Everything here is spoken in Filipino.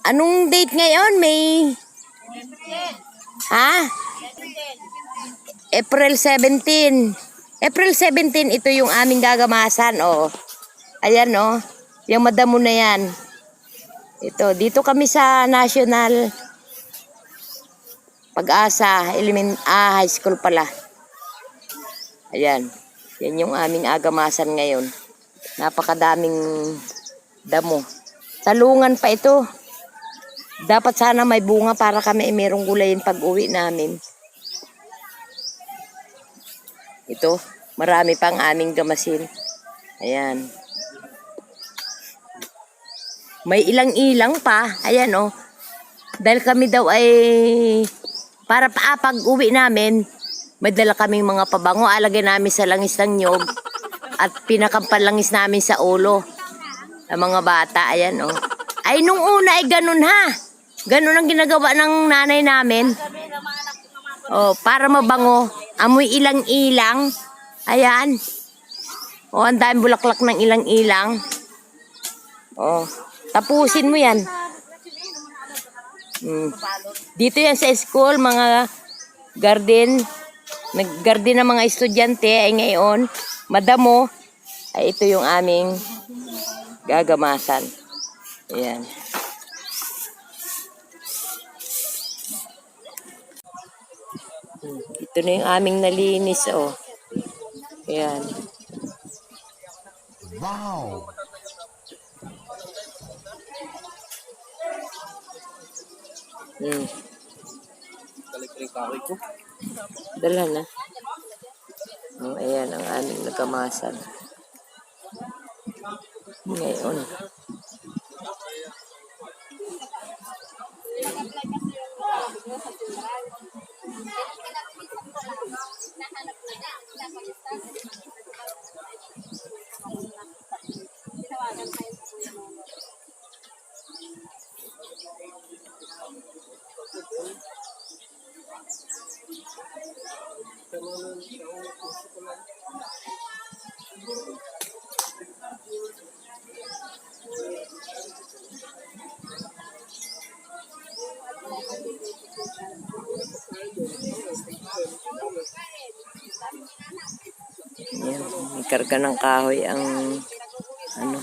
Anong date ngayon? May... Ha? April 17. April 17, ito yung aming gagamasan. Oh. Ayan, oh. Yung madamo na yan. Ito, dito kami sa National Pag-asa High School pala. Ayan. Yan yung aming agamasan ngayon. Napakadaming damo. Talungan pa ito. Dapat sana may bunga para kami merong gulayin pag uwi namin. Ito, marami pang aming gamasin. Ayan. May ilang-ilang pa. Ayan, oh. Dahil kami daw ay para pag uwi namin, may dala kaming mga pabango. Alagay namin sa langis ng nyog at pinakampalangis namin sa ulo. Ang mga bata, ayan, oh. Ay, nung una ay ganun, ha. Ganun ang ginagawa ng nanay namin. Oh, para mabango. Amoy ilang-ilang. Ayan. Oh, ang dami bulaklak ng ilang-ilang. Oh, tapusin mo yan. Dito yan sa school, mga garden. Nag-garden ng mga estudyante ay ngayon. Madamo. Ay ito yung aming gagamasan. Ayan. Ito na yung aming nalinis, oh. Ayan. Wow! Dala na. Oh, ayan ang aming nagamasan. Ngayon. Yan, may karga ng kahoy ang ano